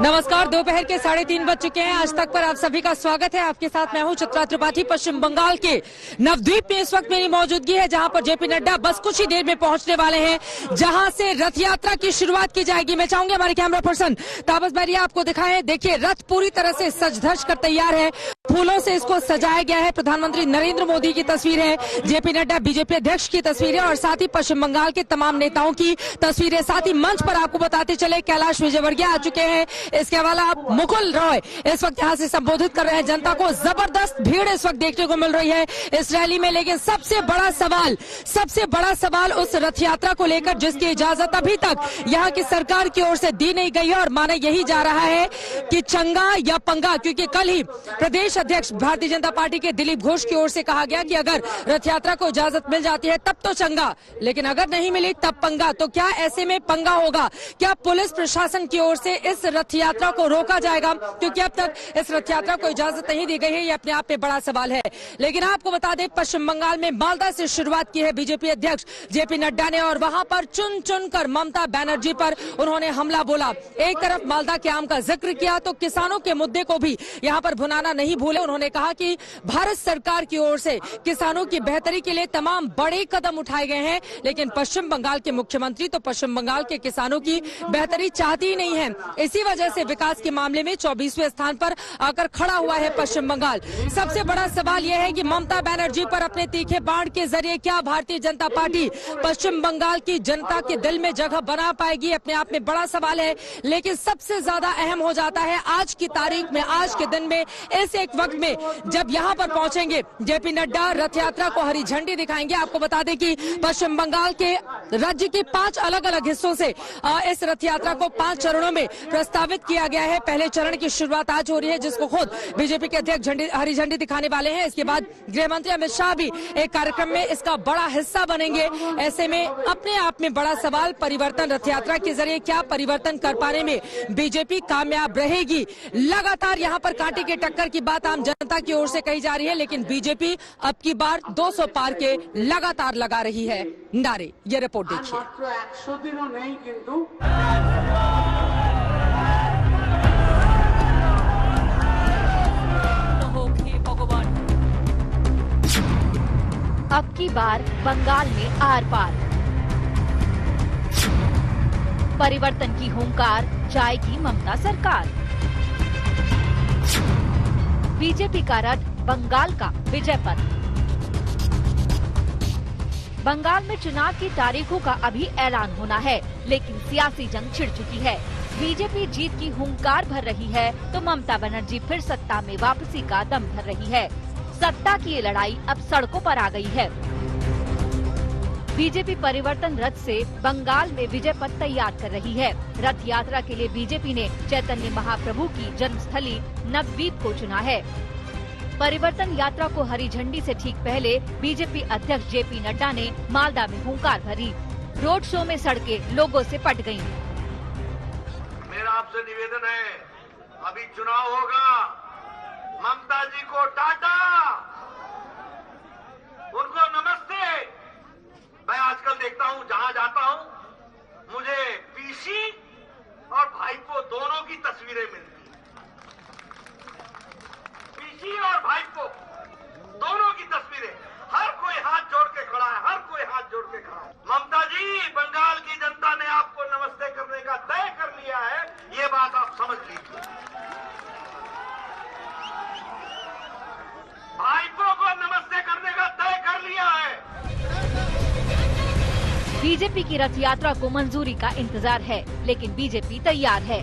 नमस्कार, दोपहर के 3:30 बज चुके हैं। आज तक पर आप सभी का स्वागत है। आपके साथ मैं हूं चित्रा त्रिपाठी। पश्चिम बंगाल के नवद्वीप में इस वक्त मेरी मौजूदगी है, जहां पर जेपी नड्डा बस कुछ ही देर में पहुंचने वाले हैं, जहां से रथ यात्रा की शुरुआत की जाएगी। मैं चाहूंगी हमारे कैमरा पर्सन ताबस बैरिया आपको दिखाएं। देखिए, रथ पूरी तरह से सज धज कर तैयार है, फूलों से इसको सजाया गया है। प्रधानमंत्री नरेंद्र मोदी की तस्वीर है, जेपी नड्डा बीजेपी अध्यक्ष की तस्वीर है और साथ ही पश्चिम बंगाल के तमाम नेताओं की तस्वीरें। साथ ही मंच पर आपको बताते चले कैलाश विजयवर्गीय आ चुके हैं। इसके अलावा मुकुल रॉय इस वक्त यहाँ से संबोधित कर रहे हैं जनता को। जबरदस्त भीड़ इस वक्त देखने को मिल रही है इस रैली में। लेकिन सबसे बड़ा सवाल उस रथ यात्रा को लेकर, जिसकी इजाजत अभी तक यहाँ की सरकार की ओर से दी नहीं गई है और माना यही जा रहा है कि चंगा या पंगा। क्योंकि कल ही प्रदेश अध्यक्ष भारतीय जनता पार्टी के दिलीप घोष की ओर से कहा गया कि अगर रथ यात्रा को इजाजत मिल जाती है तब तो चंगा, लेकिन अगर नहीं मिली तब पंगा। तो क्या ऐसे में पंगा होगा? क्या पुलिस प्रशासन की ओर से इस रथ यात्रा को रोका जाएगा? क्योंकि अब तक इस रथ यात्रा को इजाजत नहीं दी गई है, ये अपने आप में बड़ा सवाल है। लेकिन आपको बता दें, पश्चिम बंगाल में मालदा से शुरुआत की है बीजेपी अध्यक्ष जेपी नड्डा ने और वहां पर चुन चुन कर ममता बनर्जी पर उन्होंने हमला बोला। एक तरफ मालदा के आम का जिक्र किया तो किसानों के मुद्दे को भी यहां पर भुनाना नहीं भूले। उन्होंने कहा कि भारत सरकार की ओर से किसानों की बेहतरी के लिए तमाम बड़े कदम उठाए गए हैं, लेकिन पश्चिम बंगाल के मुख्यमंत्री तो पश्चिम बंगाल के किसानों की बेहतरी चाहती ही नहीं है। इसी वजह से विकास के मामले में 24वें स्थान पर आकर खड़ा हुआ है पश्चिम बंगाल। सबसे बड़ा सवाल यह है कि ममता बनर्जी पर अपने तीखे बाण के जरिए क्या भारतीय जनता पार्टी पश्चिम बंगाल की जनता के दिल में जगह बना पाएगी? अपने आप में बड़ा सवाल है। लेकिन सबसे ज्यादा अहम हो जाता है आज की तारीख में, आज के दिन में, इस एक वक्त में जब यहाँ पर पहुंचेंगे जेपी नड्डा, रथ यात्रा को हरी झंडी दिखाएंगे। आपको बता दें कि पश्चिम बंगाल के राज्य के 5 अलग अलग हिस्सों से इस रथ यात्रा को 5 चरणों में प्रस्तावित किया गया है। पहले चरण की शुरुआत आज हो रही है, जिसको खुद बीजेपी के अध्यक्ष हरी झंडी दिखाने वाले हैं। इसके बाद गृह मंत्री अमित शाह भी एक कार्यक्रम में इसका बड़ा हिस्सा बनेंगे। ऐसे में अपने आप में बड़ा सवाल, परिवर्तन रथ यात्रा के जरिए क्या परिवर्तन कर पाने में बीजेपी कामयाब रहेगी? लगातार यहाँ पर कांटे के टक्कर की बात आम जनता की ओर से कही जा रही है, लेकिन बीजेपी अब की बार 200 पार के लगातार लगा रही है नारे। ये रिपोर्ट देखिए। अब की बार बंगाल में आर पार, परिवर्तन की हुंकार, जाएगी ममता सरकार। बीजेपी का रथ बंगाल का विजय पथ। बंगाल में चुनाव की तारीखों का अभी ऐलान होना है, लेकिन सियासी जंग छिड़ चुकी है। बीजेपी जीत की हुंकार भर रही है तो ममता बनर्जी फिर सत्ता में वापसी का दम भर रही है। सत्ता की ये लड़ाई अब सड़कों पर आ गई है। बीजेपी परिवर्तन रथ से बंगाल में विजय पथ तैयार कर रही है। रथ यात्रा के लिए बीजेपी ने चैतन्य महाप्रभु की जन्मस्थली नवद्वीप को चुना है। परिवर्तन यात्रा को हरी झंडी से ठीक पहले बीजेपी अध्यक्ष जेपी नड्डा ने मालदा में हुंकार भरी। रोड शो में सड़कें लोगों से पट गयी। मेरा आपसे निवेदन है, अभी चुनाव होगा, ममता जी को टाटा, उनको नमस्ते। मैं आजकल देखता हूं, जहां जाता हूं, मुझे पीसी और भाईपो दोनों की तस्वीरें मिलती। पीसी और भाईपो दोनों की तस्वीरें, हर कोई हाथ जोड़ के खड़ा है, हर कोई हाथ जोड़ के खड़ा है। ममता जी, बंगाल की जनता ने आपको नमस्ते करने का तय कर लिया है, ये बात आप समझ लीजिए। भाईपो को नमस्ते करने का तय कर लिया है। बीजेपी की रथ यात्रा को मंजूरी का इंतजार है, लेकिन बीजेपी तैयार है।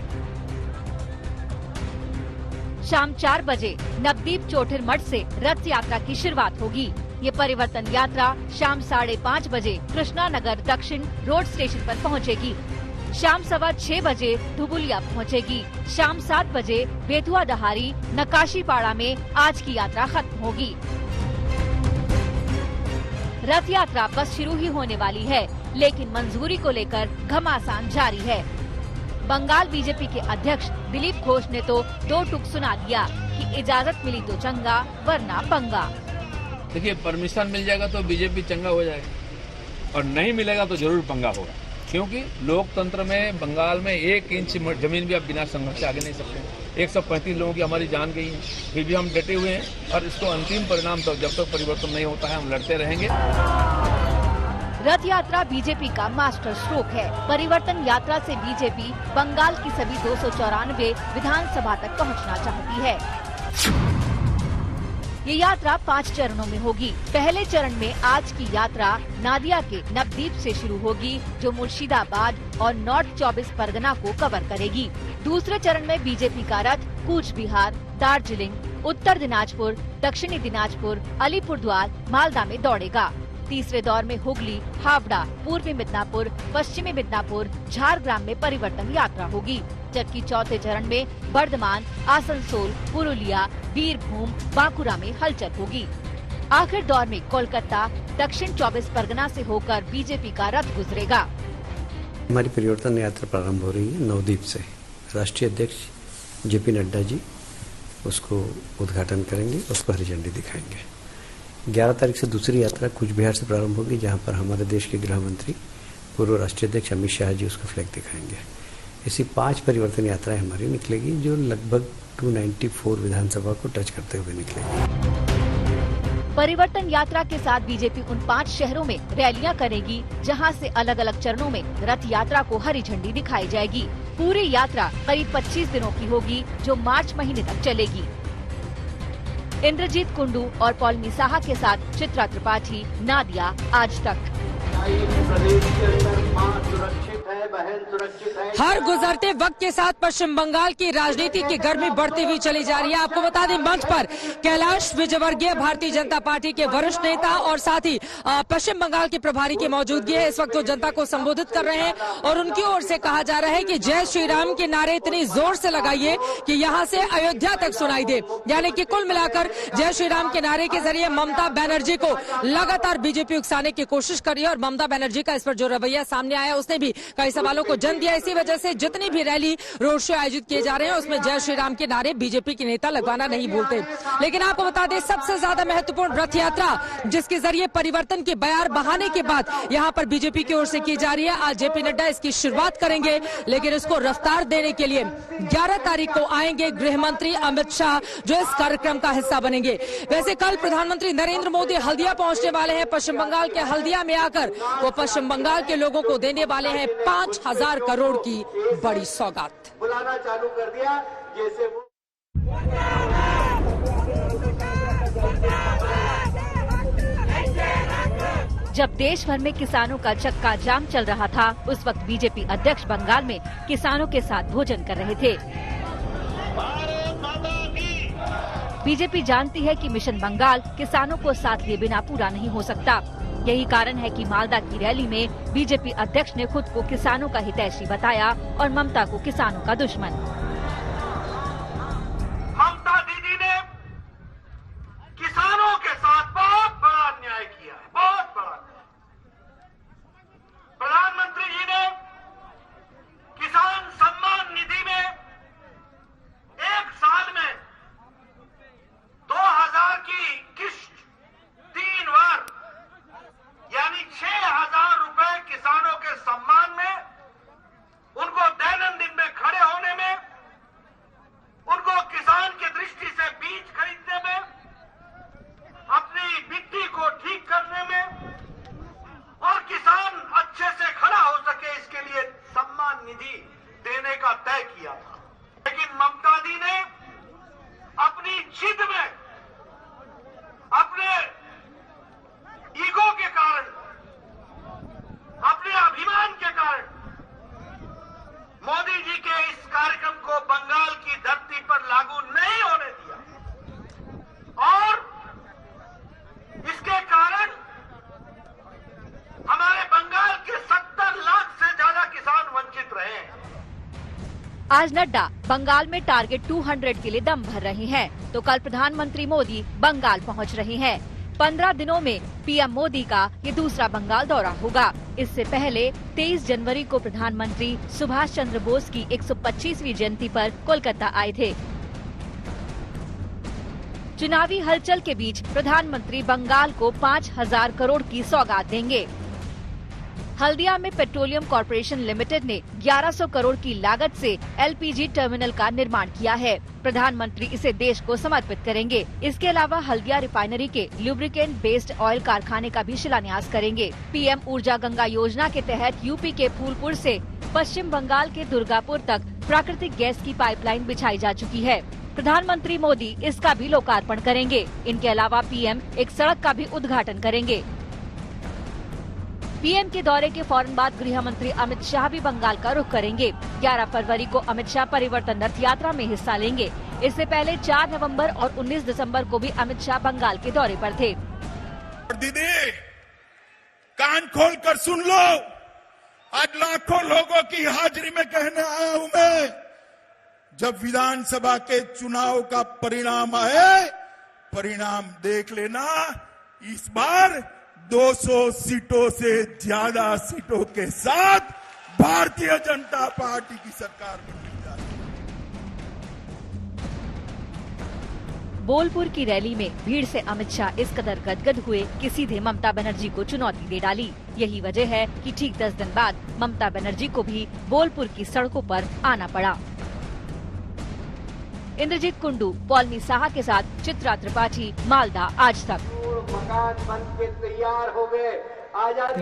शाम 4 बजे नवद्वीप चोटिल मठ से रथ यात्रा की शुरुआत होगी। ये परिवर्तन यात्रा शाम 5:30 बजे कृष्णा नगर दक्षिण रोड स्टेशन पर पहुंचेगी। शाम 6:15 बजे धुबुलिया पहुंचेगी। शाम 7 बजे बेतुआ दहारी नकाशीपाड़ा में आज की यात्रा खत्म होगी। रथ यात्रा बस शुरू ही होने वाली है, लेकिन मंजूरी को लेकर घमासान जारी है। बंगाल बीजेपी के अध्यक्ष दिलीप घोष ने तो 2 टूक सुना दिया कि इजाजत मिली तो चंगा वरना पंगा। देखिए, परमिशन मिल जाएगा तो बीजेपी चंगा हो जाएगा और नहीं मिलेगा तो जरूर पंगा होगा। क्योंकि लोकतंत्र में बंगाल में 1 इंच जमीन भी अब बिना संघर्ष से आगे नहीं सकते। 135 लोगों की हमारी जान गई है, फिर भी हम डटे हुए हैं और इसको अंतिम परिणाम तक जब तक परिवर्तन नहीं होता है हम लड़ते रहेंगे। रथ यात्रा बीजेपी का मास्टर स्ट्रोक है। परिवर्तन यात्रा से बीजेपी बंगाल की सभी 294 विधानसभा तक पहुंचना चाहती है। ये यात्रा 5 चरणों में होगी। पहले चरण में आज की यात्रा नादिया के नवद्वीप से शुरू होगी, जो मुर्शिदाबाद और नॉर्थ 24 परगना को कवर करेगी। दूसरे चरण में बीजेपी का रथ कूच बिहार, दार्जिलिंग, उत्तर दिनाजपुर, दक्षिणी दिनाजपुर, अलीपुरद्वार, मालदा में दौड़ेगा। तीसरे दौर में हुगली, हावड़ा, पूर्वी मिदनापुर, पश्चिमी मिदनापुर, झारग्राम में परिवर्तन यात्रा होगी, जबकि चौथे चरण में बर्धमान, आसनसोल, पुरुलिया, बीरभूम, बांकुरा में हलचल होगी। आखिर दौर में कोलकाता, दक्षिण 24 परगना से होकर बीजेपी का रथ गुजरेगा। हमारी परिवर्तन यात्रा प्रारंभ हो रही है नवद्वीप से। राष्ट्रीय अध्यक्ष जेपी नड्डा जी उसको उद्घाटन करेंगे, उसको हरी झंडी दिखाएंगे। 11 तारीख से दूसरी यात्रा कूच बिहार से प्रारंभ होगी, जहां पर हमारे देश के गृह मंत्री पूर्व राष्ट्रीय अध्यक्ष अमित शाह जी उसका फ्लैग दिखाएंगे। ऐसी 5 परिवर्तन यात्राएं हमारी निकलेगी, जो लगभग 294 विधानसभा को टच करते हुए निकलेगी। परिवर्तन यात्रा के साथ बीजेपी उन 5 शहरों में रैलियां करेगी, जहां से अलग अलग चरणों में रथ यात्रा को हरी झंडी दिखाई जाएगी। पूरी यात्रा करीब 25 दिनों की होगी, जो मार्च महीने तक चलेगी। इंद्रजीत कुंडू और पौलमी साहा के साथ चित्रा त्रिपाठी, नादिया, आज तक। प्रदेश के अंदर मां सुरक्षित है, बहन सुरक्षित है। हर गुजरते वक्त के साथ पश्चिम बंगाल की राजनीति की गर्मी बढ़ती हुई चली जा रही है। आपको बता दें, मंच पर कैलाश विजयवर्गीय भारतीय जनता पार्टी के वरिष्ठ नेता और साथ ही पश्चिम बंगाल के प्रभारी की मौजूदगी है। इस वक्त वो जनता को संबोधित कर रहे हैं और उनकी ओर से कहा जा रहा है कि जय श्री राम के नारे इतनी जोर से लगाइए कि यहाँ से अयोध्या तक सुनाई दे। यानी कि कुल मिलाकर जय श्री राम के नारे के जरिए ममता बनर्जी को लगातार बीजेपी उकसाने की कोशिश कर रही है और ममता बनर्जी का इस पर जो रवैया सामने आया, उसने भी कई सवालों को जन्म दिया। इसी वजह से जितनी भी रैली, रोड शो आयोजित किए जा रहे हैं, उसमें जय श्री राम के नारे बीजेपी के नेता लगवाना नहीं भूलते। लेकिन आपको बता दें, सबसे ज्यादा महत्वपूर्ण रथ यात्रा जिसके जरिए परिवर्तन के बयार बहाने के बाद यहाँ पर बीजेपी की ओर से की जा रही है। आज जेपी नड्डा इसकी शुरुआत करेंगे, लेकिन इसको रफ्तार देने के लिए 11 तारीख को आएंगे गृह मंत्री अमित शाह, जो इस कार्यक्रम का हिस्सा बनेंगे। वैसे कल प्रधानमंत्री नरेंद्र मोदी हल्दिया पहुंचने वाले हैं। पश्चिम बंगाल के हल्दिया में आकर वो पश्चिम बंगाल के लोगों को देने वाले हैं 5000 करोड़ की बड़ी सौगात। बुलाना चालू कर दिया जैसे वो। जब देश भर में किसानों का चक्का जाम चल रहा था, उस वक्त बीजेपी अध्यक्ष बंगाल में किसानों के साथ भोजन कर रहे थे। बीजेपी जानती है कि मिशन बंगाल किसानों को साथ लिए बिना पूरा नहीं हो सकता। यही कारण है कि मालदा की रैली में बीजेपी अध्यक्ष ने खुद को किसानों का हितैषी बताया और ममता को किसानों का दुश्मन। ममता दीदी ने किसानों के साथ बहुत बड़ा अन्याय किया है, बहुत बड़ा। प्रधानमंत्री जी ने किसान सम्मान निधि में एक साल में 2000 की किस्त 3 बार, यानी 6000 रुपए किसानों के सम्मान में, उनको दैनंदिन में खड़े होने में, उनको किसान की दृष्टि से बीज खरीदने में, अपनी मिट्टी को ठीक करने में और किसान अच्छे से खड़ा हो सके, इसके लिए सम्मान निधि देने का तय किया था। लेकिन ममता दी ने अपनी जिद में, अपने ईगो के कारण, अपने अभिमान के कारण मोदी जी के इस कार्यक्रम को बंगाल की धरती पर लागू नहीं होने दिया और इसके कारण हमारे बंगाल के 70 लाख से ज्यादा किसान वंचित रहे हैं। आज नड्डा बंगाल में टारगेट 200 के लिए दम भर रहे हैं, तो कल प्रधानमंत्री मोदी बंगाल पहुंच रहे हैं। 15 दिनों में पीएम मोदी का ये दूसरा बंगाल दौरा होगा। इससे पहले 23 जनवरी को प्रधानमंत्री सुभाष चंद्र बोस की 125वीं जयंती पर कोलकाता आए थे। चुनावी हलचल के बीच प्रधानमंत्री बंगाल को 5000 करोड़ की सौगात देंगे। हल्दिया में पेट्रोलियम कॉर्पोरेशन लिमिटेड ने 1100 करोड़ की लागत से LPG टर्मिनल का निर्माण किया है। प्रधानमंत्री इसे देश को समर्पित करेंगे। इसके अलावा हल्दिया रिफाइनरी के ल्यूब्रिकेंट बेस्ड ऑयल कारखाने का भी शिलान्यास करेंगे। PM ऊर्जा गंगा योजना के तहत यूपी के फूलपुर से पश्चिम बंगाल के दुर्गापुर तक प्राकृतिक गैस की पाइपलाइन बिछाई जा चुकी है। प्रधानमंत्री मोदी इसका भी लोकार्पण करेंगे। इनके अलावा PM एक सड़क का भी उद्घाटन करेंगे। PM के दौरे के फौरन बाद गृह मंत्री अमित शाह भी बंगाल का रुख करेंगे। 11 फरवरी को अमित शाह परिवर्तन रथ यात्रा में हिस्सा लेंगे। इससे पहले 4 नवंबर और 19 दिसंबर को भी अमित शाह बंगाल के दौरे पर थे। दीदी कान खोल कर सुन लो, आज लाखों लोगों की हाजिरी में कहने आया हूं मैं, जब विधानसभा के चुनाव का परिणाम आए, परिणाम देख लेना, इस बार 200 सीटों से ज्यादा सीटों के साथ भारतीय जनता पार्टी की सरकार बनने जा रही है। बोलपुर की रैली में भीड़ से अमित शाह इस कदर गदगद हुए कि सीधे ममता बनर्जी को चुनौती दे डाली। यही वजह है कि ठीक 10 दिन बाद ममता बनर्जी को भी बोलपुर की सड़कों पर आना पड़ा। इंद्रजीत कुंडू, पौलमी साहा के साथ चित्रा त्रिपाठी, मालदा आज तक। मकान बन के तैयार हो गए।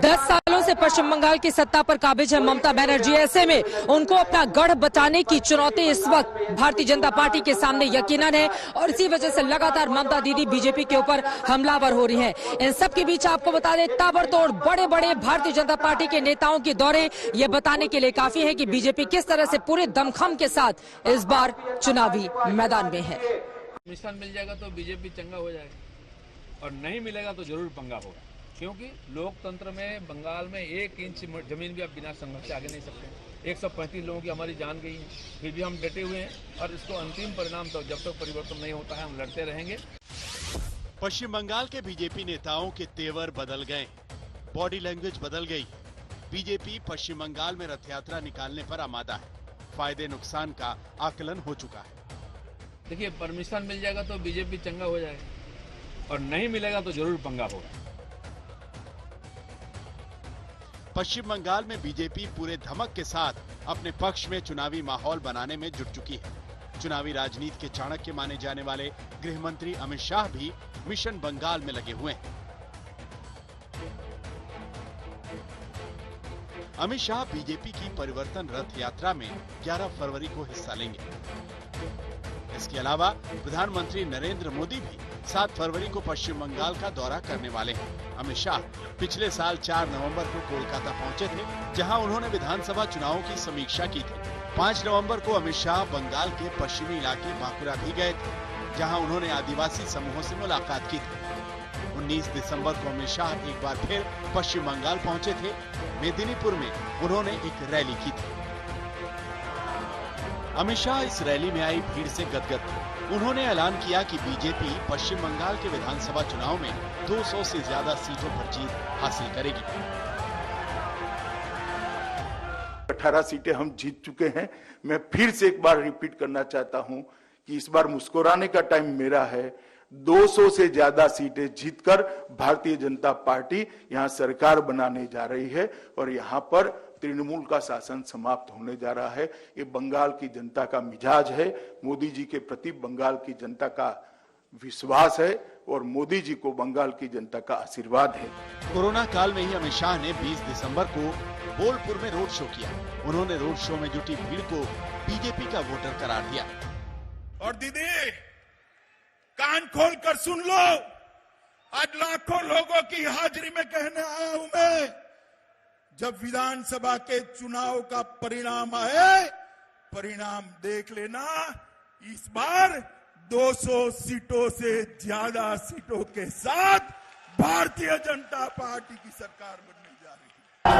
10 सालों से पश्चिम बंगाल की सत्ता पर काबिज है ममता बनर्जी। ऐसे में उनको अपना गढ़ बचाने की चुनौती इस वक्त भारतीय जनता पार्टी के सामने यकीनन है और इसी वजह से लगातार ममता दीदी बीजेपी के ऊपर हमलावर हो रही हैं। इन सब के बीच आपको बता दें, ताबड़तोड़ बड़े बड़े भारतीय जनता पार्टी के नेताओं के दौरे ये बताने के लिए काफी है कि बीजेपी किस तरह से पूरे दमखम के साथ इस बार चुनावी मैदान में है। निशान मिल जाएगा तो बीजेपी चंगा हो जाएगा और नहीं मिलेगा तो जरूर पंगा होगा, क्योंकि लोकतंत्र में बंगाल में 1 इंच जमीन भी आप बिना संघर्ष से आगे नहीं सकते। 135 लोगों की हमारी जान गई है, फिर भी हम डटे हुए हैं और इसको अंतिम परिणाम तक जब तक परिवर्तन नहीं होता है हम लड़ते रहेंगे। पश्चिम बंगाल के बीजेपी नेताओं के तेवर बदल गए, बॉडी लैंग्वेज बदल गई। बीजेपी पश्चिम बंगाल में रथ यात्रा निकालने पर आमादा है, फायदे नुकसान का आकलन हो चुका है। देखिए, परमिशन मिल जाएगा तो बीजेपी चंगा हो जाएगा और नहीं मिलेगा तो जरूर पंगा होगा। पश्चिम बंगाल में बीजेपी पूरे धमक के साथ अपने पक्ष में चुनावी माहौल बनाने में जुट चुकी है। चुनावी राजनीति के चाणक्य माने जाने वाले गृह मंत्री अमित शाह भी मिशन बंगाल में लगे हुए हैं। अमित शाह बीजेपी की परिवर्तन रथ यात्रा में 11 फरवरी को हिस्सा लेंगे। इसके अलावा प्रधानमंत्री नरेंद्र मोदी भी 7 फरवरी को पश्चिम बंगाल का दौरा करने वाले हैं। अमित शाह पिछले साल 4 नवंबर को कोलकाता पहुंचे थे, जहां उन्होंने विधानसभा चुनावों की समीक्षा की थी। 5 नवंबर को अमित शाह बंगाल के पश्चिमी इलाके बांकुरा भी गए थे, जहां उन्होंने आदिवासी समूहों से मुलाकात की थी। 19 दिसंबर को अमित शाह एक बार फिर पश्चिम बंगाल पहुंचे थे। मेदिनीपुर में उन्होंने एक रैली की थी। अमित शाह इस रैली में आई भीड़ से गदगद थे। उन्होंने ऐलान किया कि बीजेपी पश्चिम बंगाल के विधानसभा चुनाव में 200 से ज्यादा सीटों पर जीत हासिल करेगी। 18 सीटें हम जीत चुके हैं। मैं फिर से एक बार रिपीट करना चाहता हूं कि इस बार मुस्कुराने का टाइम मेरा है। 200 से ज्यादा सीटें जीतकर भारतीय जनता पार्टी यहां सरकार बनाने जा रही है और यहां पर तृणमूल का शासन समाप्त होने जा रहा है। ये बंगाल की जनता का मिजाज है, मोदी जी के प्रति बंगाल की जनता का विश्वास है और मोदी जी को बंगाल की जनता का आशीर्वाद है। कोरोना काल में ही अमित शाह ने 20 दिसंबर को बोलपुर में रोड शो किया। उन्होंने रोड शो में जुटी भीड़ को बीजेपी का वोटर करार दिया। और दीदी कान खोल कर सुन लो, आज लाखों लोगों की हाजिरी में कहने आया हूं मैं, जब विधानसभा के चुनाव का परिणाम आए, परिणाम देख लेना, इस बार 200 सीटों से ज्यादा सीटों के साथ भारतीय जनता पार्टी की सरकार बनने जा रही है।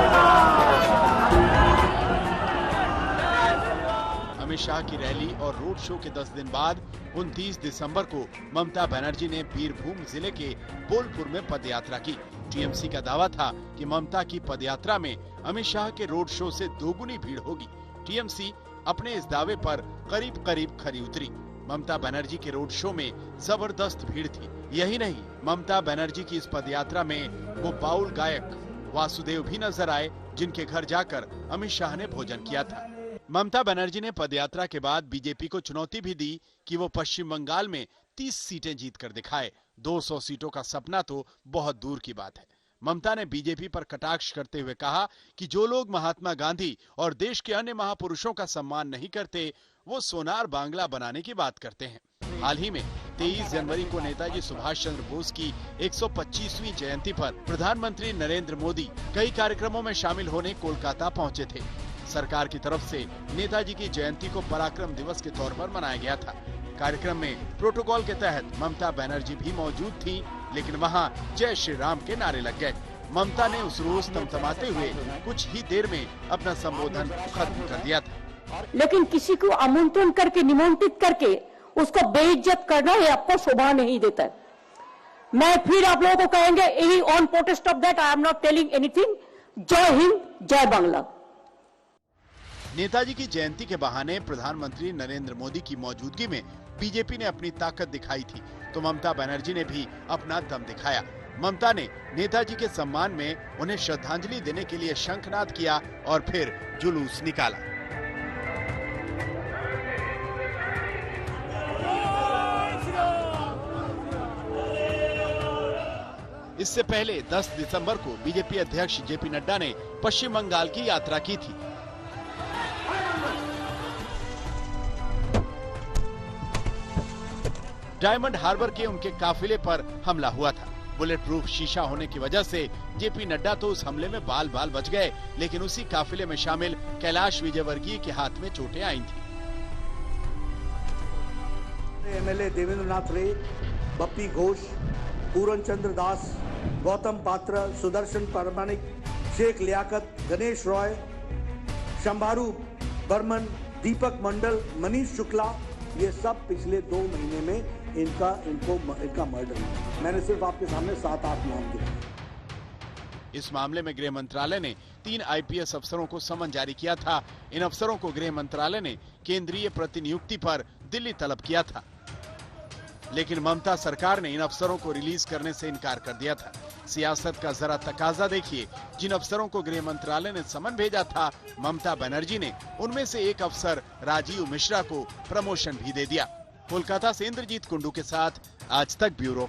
अमित शाह की रैली और रोड शो के 10 दिन बाद 29 दिसंबर को ममता बनर्जी ने बीरभूम जिले के बोलपुर में पदयात्रा की। टीएमसी का दावा था कि ममता की पदयात्रा में अमित शाह के रोड शो से दोगुनी भीड़ होगी। टीएमसी अपने इस दावे पर करीब करीब खरी उतरी। ममता बनर्जी के रोड शो में जबरदस्त भीड़ थी। यही नहीं, ममता बनर्जी की इस पदयात्रा में वो बाउल गायक वासुदेव भी नजर आए, जिनके घर जाकर अमित शाह ने भोजन किया था। ममता बनर्जी ने पदयात्रा के बाद बीजेपी को चुनौती भी दी कि वो पश्चिम बंगाल में 30 सीटें जीतकर दिखाए। 200 सीटों का सपना तो बहुत दूर की बात है। ममता ने बीजेपी पर कटाक्ष करते हुए कहा कि जो लोग महात्मा गांधी और देश के अन्य महापुरुषों का सम्मान नहीं करते, वो सोनार बांग्ला बनाने की बात करते हैं। हाल ही में 23 जनवरी को नेताजी सुभाष चंद्र बोस की 125वीं जयंती पर प्रधानमंत्री नरेंद्र मोदी कई कार्यक्रमों में शामिल होने कोलकाता पहुंचे थे। सरकार की तरफ से नेताजी की जयंती को पराक्रम दिवस के तौर पर मनाया गया था। कार्यक्रम में प्रोटोकॉल के तहत ममता बनर्जी भी मौजूद थी, लेकिन वहां जय श्री राम के नारे लग गए। ममता ने उस रोज तमतमाते हुए कुछ ही देर में अपना संबोधन खत्म कर दिया था। लेकिन किसी को आमंत्रण करके, निमंत्रित करके उसको बेइज्जत करना ये आपको शोभा नहीं देता है। मैं फिर आप लोगों को कहेंगे, यही on protest of that I am not telling anything. जय हिंद, जय बांग्ला। नेताजी की जयंती के बहाने प्रधानमंत्री नरेंद्र मोदी की मौजूदगी में बीजेपी ने अपनी ताकत दिखाई थी, तो ममता बनर्जी ने भी अपना दम दिखाया। ममता ने नेताजी के सम्मान में उन्हें श्रद्धांजलि देने के लिए शंखनाद किया और फिर जुलूस निकाला। इससे पहले 10 दिसंबर को बीजेपी अध्यक्ष जेपी नड्डा ने पश्चिम बंगाल की यात्रा की थी। डायमंड हार्बर के उनके काफिले पर हमला हुआ था। बुलेट प्रूफ शीशा होने की वजह से जेपी नड्डा तो उस हमले में बाल बाल बच गए, लेकिन उसी काफिले में शामिल कैलाश विजयवर्गीय के हाथ में चोटें आई थी। एमएलए देवेंद्र नाथ रे, बप्पी घोष, पूरन चंद्र दास, गौतम पात्र, सुदर्शन परमाणिक, शेख लियाकत, गणेश रॉय, शंभारू बर्मन, दीपक मंडल, मनीष शुक्ला, ये सब पिछले 2 महीने में इनका मर्डर हुआ। मैंने सिर्फ आपके सामने 7-8 नाम दिए। इस मामले में गृह मंत्रालय ने 3 आईपीएस अफसरों को समन जारी किया था। इन अफसरों को गृह मंत्रालय ने केंद्रीय प्रतिनियुक्ति पर दिल्ली तलब किया था, लेकिन ममता सरकार ने इन अफसरों को रिलीज करने से इनकार कर दिया था। सियासत का जरा तकाजा देखिए। जिन अफसरों को गृह मंत्रालय ने समन भेजा था, ममता बनर्जी ने उनमें से एक अफसर राजीव मिश्रा को प्रमोशन भी दे दिया। कोलकाता से इंद्रजीत कुंडू के साथ आज तक ब्यूरो।